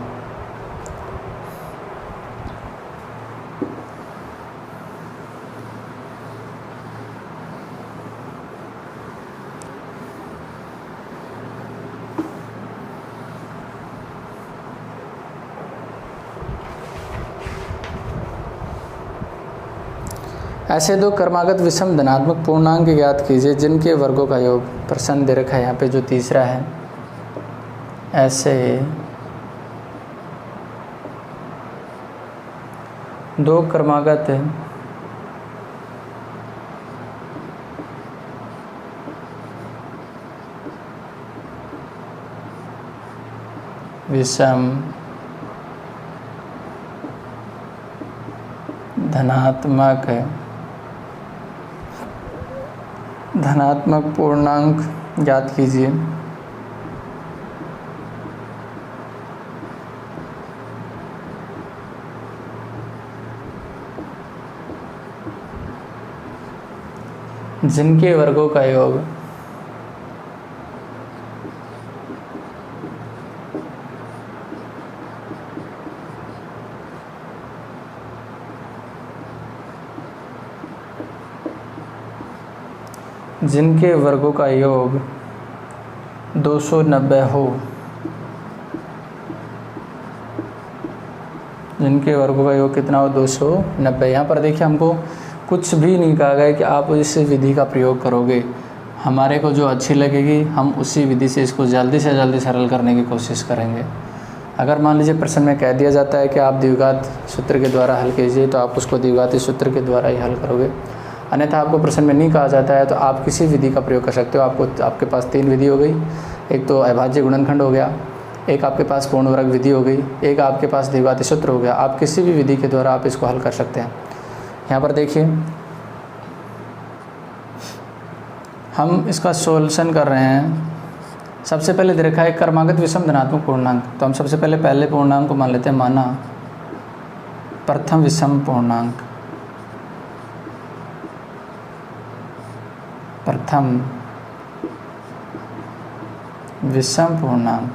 S1: ऐसे दो क्रमागत विषम धनात्मक पूर्णांक ज्ञात कीजिए जिनके वर्गों का योग। प्रश्न दे रखा है यहाँ पे जो तीसरा है, ऐसे दो क्रमागत विषम धनात्मक पूर्णांक ज्ञात कीजिए जिनके वर्गों का योग जिनके वर्गों का योग 290 हो, जिनके वर्गों का योग कितना हो 290। यहाँ पर देखिए हमको कुछ भी नहीं कहा गया कि आप इस विधि का प्रयोग करोगे, हमारे को जो अच्छी लगेगी हम उसी विधि से इसको जल्दी से जल्दी सरल करने की कोशिश करेंगे। अगर मान लीजिए प्रश्न में कह दिया जाता है कि आप द्विघात सूत्र के द्वारा हल कीजिए तो आप उसको द्विघाती सूत्र के द्वारा ही हल करोगे। अन्यथा आपको प्रश्न में नहीं कहा जाता है तो आप किसी विधि का प्रयोग कर सकते हो। आपके पास 3 विधि हो गई, एक तो अभाज्य गुणनखंड हो गया, एक आपके पास पूर्ण वर्ग विधि हो गई, एक आपके पास द्विघाती सूत्र हो गया। आप किसी भी विधि के द्वारा आप इसको हल कर सकते हैं। यहाँ पर देखिए हम इसका सॉल्यूशन कर रहे हैं। सबसे पहले दे रखा है क्रमागत विषम धनात्मक पूर्णांक, तो हम सबसे पहले पूर्णांक को मान लेते हैं, माना प्रथम विषम पूर्णांक, प्रथम विषम पूर्णांक।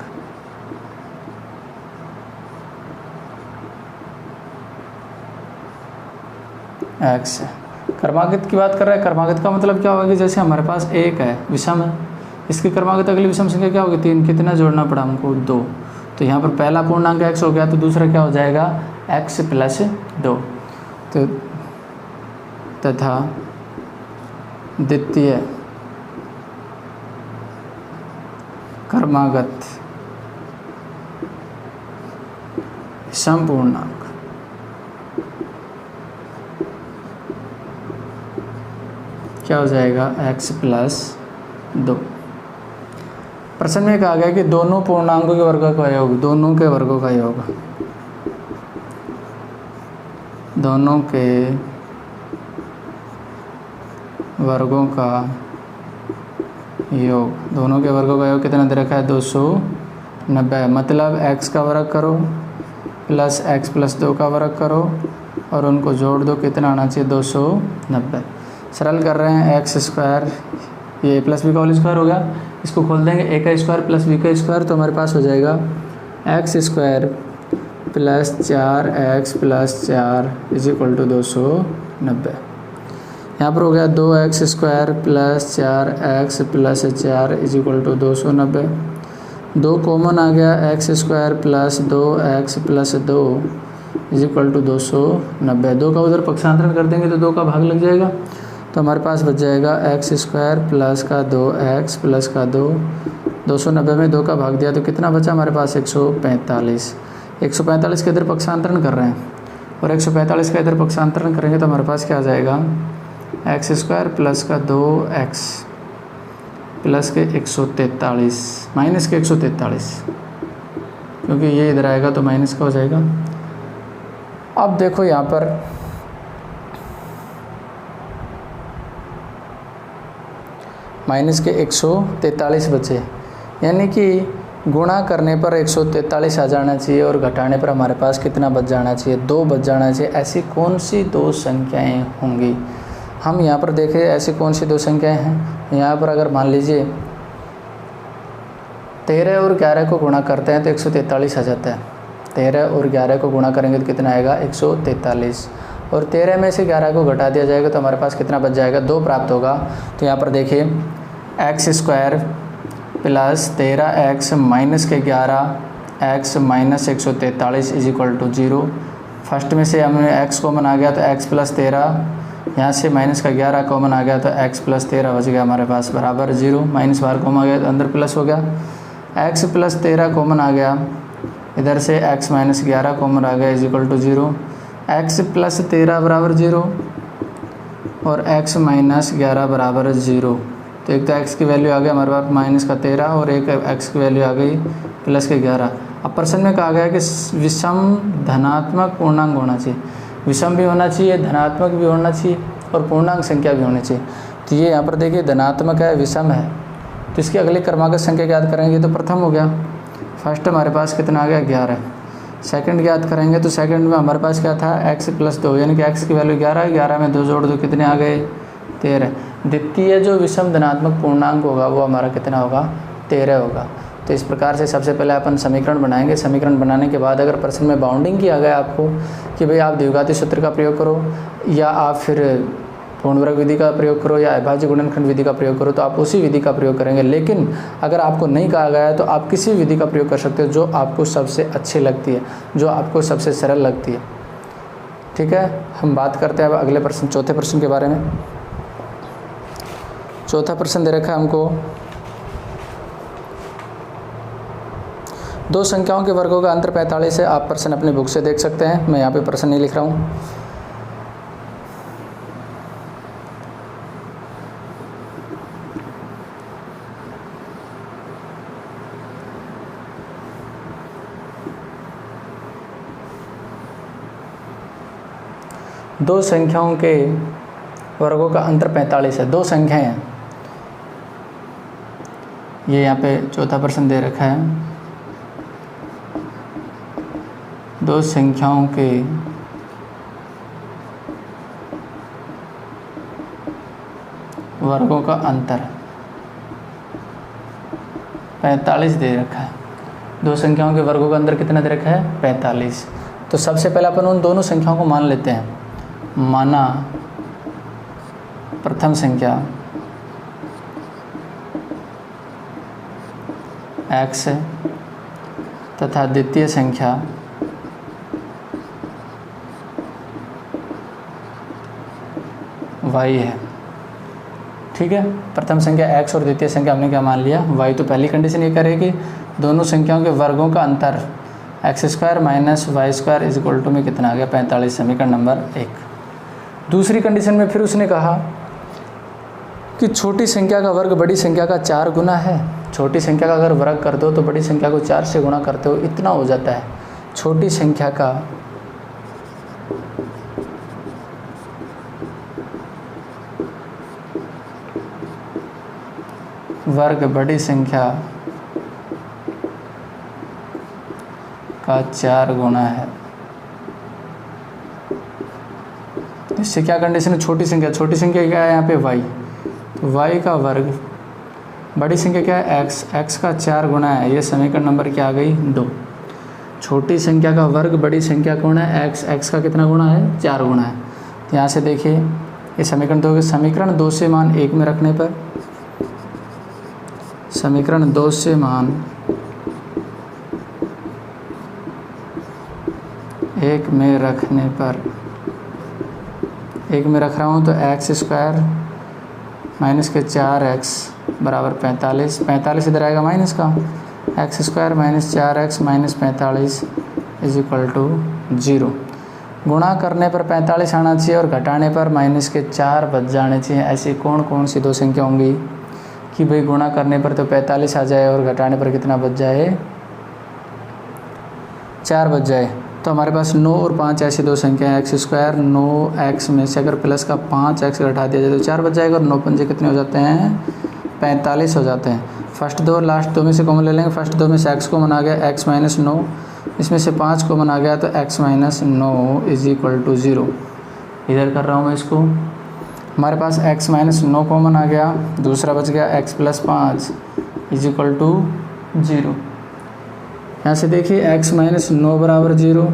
S1: x क्रमागत की बात कर रहा है। क्रमागत का मतलब क्या होगा कि जैसे हमारे पास 1 है, विषम है, इसकी क्रमागत अगली विषम संख्या क्या होगी 3। कितना जोड़ना पड़ा हमको 2। तो यहाँ पर पहला पूर्णांक x हो गया तो दूसरा क्या हो जाएगा x + 2। तो तथा द्वितीय क्रमागत विषम पूर्णांक क्या हो जाएगा x + 2। प्रश्न में कहा गया कि दोनों पूर्णांकों के वर्गों का योग, दोनों के वर्गों का योग, दोनों के वर्गों का योग, दोनों के वर्गों का योग कितना दे रखा है 290। मतलब x का वर्ग करो प्लस x + 2 का वर्ग करो और उनको जोड़ दो, कितना आना चाहिए 290। सरल कर रहे हैं x², ये +b का होल स्क्वायर हो गया, इसको खोल देंगे a का स्क्वायर प्लस b का स्क्वायर, तो हमारे पास हो जाएगा x² + 4x + 4 = 290। यहाँ पर हो गया 2x² + 4x + 4 = 290। 2 कॉमन आ गया, x² + 2x + 2 = 290। 2 का उधर पक्षांतरण कर देंगे तो 2 का भाग लग जाएगा, तो हमारे पास बच जाएगा x² + 2x + 2। 290 में 2 का भाग दिया तो कितना बचा हमारे पास 145। 145 के इधर पक्षांतरण कर रहे हैं और 145 का इधर पक्षांतरण करेंगे तो हमारे पास क्या आ जाएगा x² + 2x + 143 माइनस के 143, क्योंकि ये इधर आएगा तो माइनस का हो जाएगा। अब देखो यहाँ पर माइनस के 143 बचे, यानी कि गुणा करने पर 143 आ जाना चाहिए और घटाने पर हमारे पास कितना बच जाना चाहिए 2 बच जाना चाहिए। ऐसी कौन सी 2 संख्याएं होंगी? हम यहाँ पर देखें ऐसी कौन सी 2 संख्याएं हैं। यहाँ पर अगर मान लीजिए 13 और 11 को गुणा करते हैं तो 143 आ जाता है। 13 और 11 को गुणा करेंगे तो कितना आएगा 143, और 13 में से 11 को घटा दिया जाएगा तो हमारे पास कितना बच जाएगा 2 प्राप्त होगा। तो यहाँ पर देखिए x² + 13x - 11x - 143 = 0। फर्स्ट में से हमें x कॉमन आ गया तो x + 13 यहाँ से माइनस का 11 कॉमन आ गया तो x प्लस 13 बच गया हमारे पास बराबर 0। माइनस बाहर कॉमन आ गया तो अंदर प्लस हो गया, x प्लस 13 कॉमन आ गया, इधर से x माइनस 11 कॉमन आ गया इज इक्वल टू 0। x प्लस 13 बराबर 0 और x माइनस 11 बराबर 0। तो एक तो x की वैल्यू आ गई हमारे पास माइनस का 13 और एक x की वैल्यू आ गई प्लस के 11। अब प्रश्न में कहा गया कि विषम धनात्मक पूर्णांक होना चाहिए, विषम भी होना चाहिए, धनात्मक भी होना चाहिए और पूर्णांक संख्या भी होनी चाहिए। तो ये यहाँ पर देखिए धनात्मक है, विषम है, तो इसकी अगली क्रमागत संख्या याद करेंगे तो प्रथम हो गया। फर्स्ट हमारे पास कितना आ गया 11। सेकंड याद करेंगे तो सेकंड में हमारे पास क्या था x प्लस 2, यानी कि x की वैल्यू 11 है, 11 में 2 जोड़ दो कितने आ गए 13। द्वितीय जो विषम धनात्मक पूर्णांक होगा वो हमारा कितना होगा 13 होगा। तो इस प्रकार से सबसे पहले अपन समीकरण बनाएंगे। समीकरण बनाने के बाद अगर प्रश्न में बाउंडिंग किया गया आपको कि भाई आप द्विघाती सूत्र का प्रयोग करो या आप फिर पूर्ण वर्ग विधि का प्रयोग करो या अविभाज्य गुणनखंड विधि का प्रयोग करो, तो आप उसी विधि का प्रयोग करेंगे। लेकिन अगर आपको नहीं कहा गया है तो आप किसी विधि का प्रयोग कर सकते हो जो आपको सबसे अच्छी लगती है, जो आपको सबसे सरल लगती है। ठीक है, हम बात करते हैं अब अगले प्रश्न, चौथे प्रश्न के बारे में। चौथा प्रश्न दे रखा है हमको, दो संख्याओं के वर्गों का अंतर 45 है। आप प्रश्न अपनी बुक से देख सकते हैं, मैं यहाँ पे प्रश्न नहीं लिख रहा हूँ। दो संख्याओं के वर्गों का अंतर 45 है। दो संख्याएं हैं, ये यहाँ पे चौथा प्रश्न दे रखा है। दो संख्याओं के वर्गों का अंतर 45 दे रखा है। दो संख्याओं के वर्गों का अंतर कितना दे रखा है 45। तो सबसे पहले अपन उन दोनों संख्याओं को मान लेते हैं। माना प्रथम संख्या x है तथा द्वितीय संख्या y है। ठीक है, प्रथम संख्या x और द्वितीय संख्या हमने क्या मान लिया y। तो पहली कंडीशन ये करेगी दोनों संख्याओं के वर्गों का अंतर x² minus y² is equal to में कितना आ गया 45, समीकरण नंबर 1। दूसरी कंडीशन में फिर उसने कहा कि छोटी संख्या का वर्ग बड़ी संख्या का 4 गुना है। छोटी संख्या का अगर वर्ग कर दो तो बड़ी संख्या को 4 से गुणा करते हो इतना हो जाता है। छोटी संख्या का वर्ग बड़ी संख्या का 4 गुना है। इससे क्या कंडीशन है, छोटी संख्या क्या है यहाँ पे y, तो y का वर्ग बड़ी संख्या क्या है x का 4 गुना है। ये समीकरण नंबर क्या आ गई 2। छोटी संख्या का वर्ग बड़ी संख्या कौन है x का कितना गुना है 4 गुना है। तो यहाँ से देखिए ये समीकरण 2 समीकरण 2 से मान 1 में रखने पर, समीकरण 2 से मान 1 में रखने पर, 1 में रख रहा हूँ तो x² माइनस के 4x बराबर 45। 45 इधर आएगा माइनस का, x² minus 4x minus 45 is equal to 0। गुणा करने पर 45 आना चाहिए और घटाने पर माइनस के 4 बच जाने चाहिए। ऐसी कौन कौन सी दो संख्या होंगी कि भाई गुणा करने पर तो 45 आ जाए और घटाने पर कितना बच जाए 4 बच जाए। तो हमारे पास 9 और 5 ऐसी दो संख्या है। x² 9x में से अगर प्लस का 5x घटा दिया जाए तो 4 बच जाएगा और 9 पंजे कितने हो जाते हैं 45 हो जाते हैं। फर्स्ट दो लास्ट दो में से कॉमन ले लेंगे। फर्स्ट दो में से x कॉमन आ गया x माइनस 9, इसमें से 5 कॉमन आ गया तो x minus 9 is equal to 0। इधर कर रहा हूँ मैं इसको, हमारे पास x माइनस 9 कॉमन आ गया, दूसरा बच गया x plus 5 is equal to 0। यहाँ से देखिए x माइनस 9 बराबर 0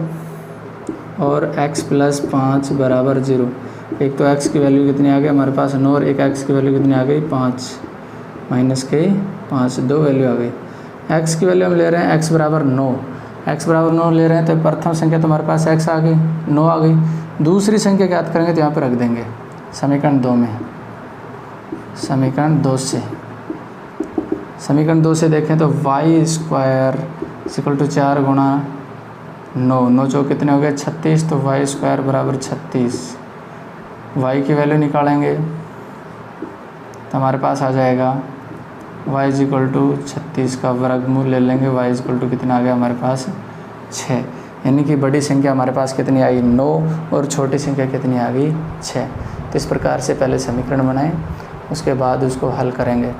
S1: और x प्लस 5 बराबर 0। एक तो x की वैल्यू कितनी आ गई हमारे पास 9 और एक x की वैल्यू कितनी आ गई 5, माइनस के 5, दो वैल्यू आ गई। x की वैल्यू हम ले रहे हैं x बराबर 9, x बराबर 9 ले रहे हैं तो प्रथम संख्या तो हमारे पास x आ गई 9 आ गई। दूसरी संख्या ज्ञात करेंगे तो यहाँ पर रख देंगे समीकरण 2 में, समीकरण 2 से देखें तो y स्क्वायर इक्वल टू 4 गुणा 9 चौक कितने हो गए 36, तो y स्क्वायर बराबर 36। y की वैल्यू निकालेंगे तो हमारे पास आ जाएगा y इक्वल टू 36 का वर्गमूल ले लेंगे, y इक्वल टू कितना आ गया हमारे पास 6, यानी कि बड़ी संख्या हमारे पास कितनी आई 9 और छोटी संख्या कितनी आ गई 6। तो इस प्रकार से पहले समीकरण बनाएं, उसके बाद उसको हल करेंगे।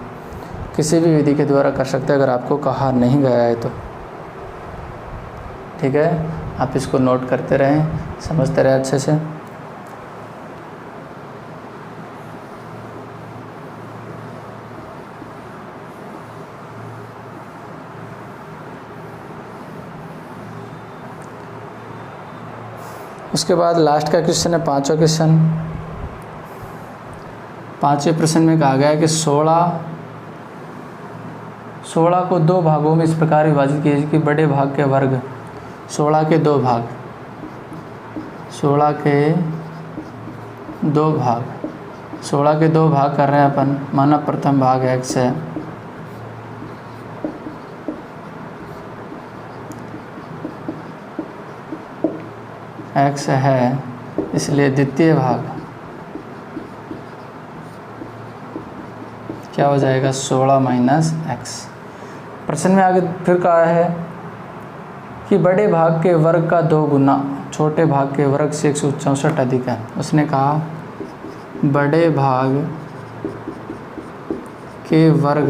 S1: किसी भी विधि के द्वारा कर सकते हैं अगर आपको कहा नहीं गया है तो, ठीक है। आप इसको नोट करते रहें, समझते रहें अच्छे से। उसके बाद लास्ट का क्वेश्चन है 5वां क्वेश्चन। 5वें प्रश्न में कहा गया है कि 16 को 2 भागों में इस प्रकार विभाजित कीजिए कि बड़े भाग के वर्ग 16 के 2 भाग 16 के 2 भाग कर रहे हैं अपन। माना प्रथम भाग x है, x है, इसलिए द्वितीय भाग क्या हो जाएगा 16 माइनस x। प्रश्न में आगे फिर कहा है कि बड़े भाग के वर्ग का 2 गुना छोटे भाग के वर्ग से 164 अधिक है। उसने कहा बड़े भाग के वर्ग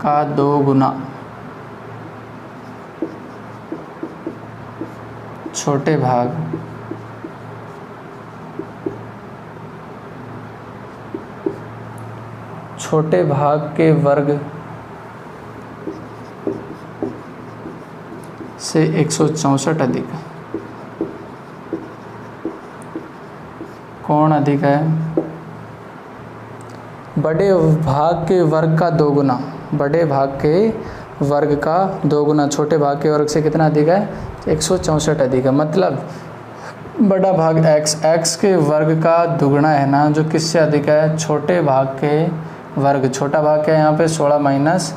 S1: का 2 गुना छोटे भाग के वर्ग से 164 अधिक है। कौन अधिक है? बड़े भाग के वर्ग का 2 गुना, बड़े भाग के वर्ग का 2 गुना छोटे भाग के वर्ग से कितना अधिक है 164 अधिक है। मतलब बड़ा भाग x के वर्ग का दुगुना है ना, जो किससे अधिक है छोटे भाग के वर्ग। छोटा भाग क्या है यहाँ पे 16 माइनस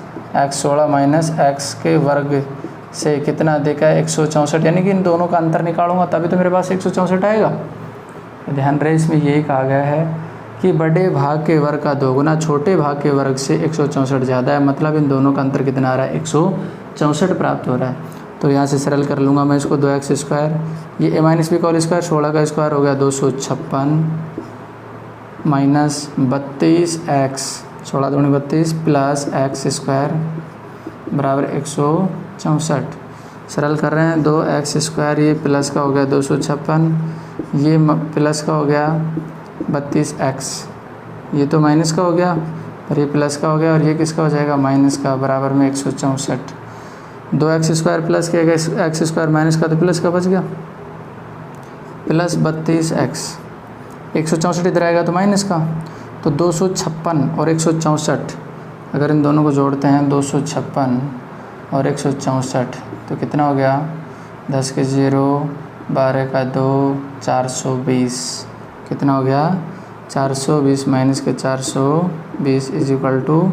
S1: x के वर्ग से कितना अधिक है 164, यानी कि इन दोनों का अंतर निकालूंगा तभी तो मेरे पास 164 आएगा। ध्यान रहे इसमें यही कहा गया है कि बड़े भाग के वर्ग का 2 गुना छोटे भाग के वर्ग से 164 ज़्यादा है। मतलब इन दोनों का अंतर कितना आ रहा है 164 प्राप्त हो रहा है। तो यहाँ से सरल कर लूँगा मैं इसको 2x स्क्वायर, ये a माइनस बी का होल स्क्वायर 16 का स्क्वायर हो गया 256 माइनस 32x 16 दूनी 32 प्लस x स्क्वायर बराबर 164। सरल कर रहे हैं 2x स्क्वायर, ये प्लस का हो गया 256, ये प्लस का हो गया 32x, ये तो माइनस का हो गया और ये प्लस का हो गया और ये किसका हो जाएगा माइनस का, बराबर में 164। 2x स्क्वायर प्लस किया गया x स्क्वायर माइनस का तो प्लस का बच गया प्लस 32x, 164 इधर आएगा तो माइनस का, तो 256 और 164 अगर इन दोनों को जोड़ते हैं 256 और 164 तो कितना हो गया 10 के 0 12 का 2 420, कितना हो गया 420 माइनस के 420 इज इक्वल टू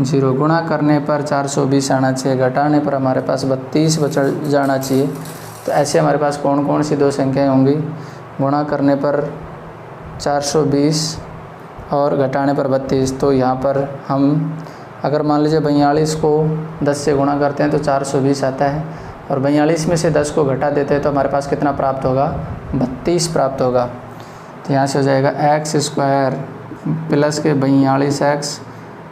S1: 0। गुणा करने पर 420 आना चाहिए, घटाने पर हमारे पास 32 बच जाना चाहिए। तो ऐसे हमारे पास कौन कौन सी 2 संख्याएं होंगी? गुणा करने पर 420 और घटाने पर 32। तो यहाँ पर हम अगर मान लीजिए 42 को 10 से गुणा करते हैं तो 420 आता है और 42 में से 10 को घटा देते हैं तो हमारे पास कितना प्राप्त होगा 32 प्राप्त होगा। तो यहाँ से हो जाएगा x स्क्वायर प्लस के 42x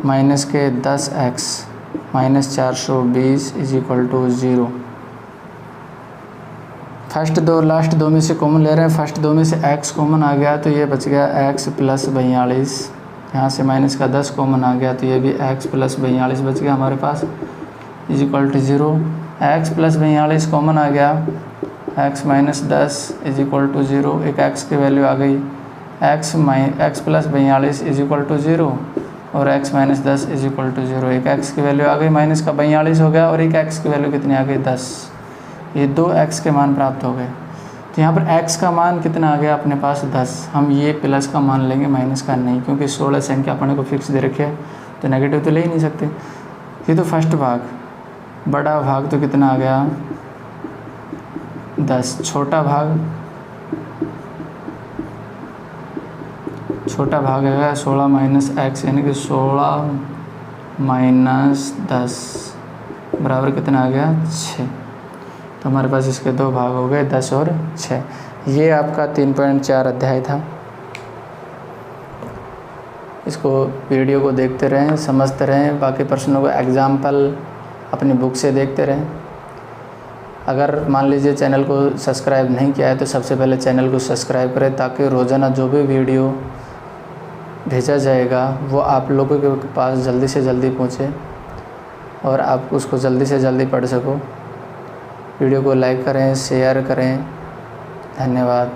S1: माइनस के 10x minus 420 is equal to 0। First 2 last 2 में से कॉमन ले रहे हैं, फर्स्ट 2 में से x कॉमन आ गया तो ये बच गया x प्लस 42, यहाँ से माइनस का 10 कॉमन आ गया तो ये भी x प्लस 42 बच गया हमारे पास is equal to 0। x plus 42 common आ गया, x minus 10 is equal to 0, एक x की वैल्यू आ गई x plus 42 is equal to 0 और x minus 10 is equal to 0, एक x की वैल्यू आ गई माइनस का 42 हो गया और एक x की वैल्यू कितनी आ गई 10, ये 2 x के मान प्राप्त हो गए। तो यहाँ पर x का मान कितना आ गया अपने पास 10। हम ये प्लस का मान लेंगे, माइनस का नहीं, क्योंकि 16 संख्या अपने को फिक्स दे रखे है तो नेगेटिव तो ले ही नहीं सकते। ये तो फर्स्ट भाग, बड़ा भाग तो कितना आ गया 10, छोटा भाग है 16 माइनस x, यानी कि 16 माइनस 10 बराबर कितना आ गया 6। तो हमारे पास इसके दो भाग हो गए 10 और 6। ये आपका 3.4 अध्याय था। इसको वीडियो को देखते रहें, समझते रहें, बाकी प्रश्नों को एग्जाम्पल अपनी बुक से देखते रहें। अगर मान लीजिए चैनल को सब्सक्राइब नहीं किया है तो सबसे पहले चैनल को सब्सक्राइब करें, ताकि रोज़ाना जो भी वीडियो भेजा जाएगा वो आप लोगों के पास जल्दी से जल्दी पहुँचे और आप उसको जल्दी से जल्दी पढ़ सको। वीडियो को लाइक करें, शेयर करें। धन्यवाद।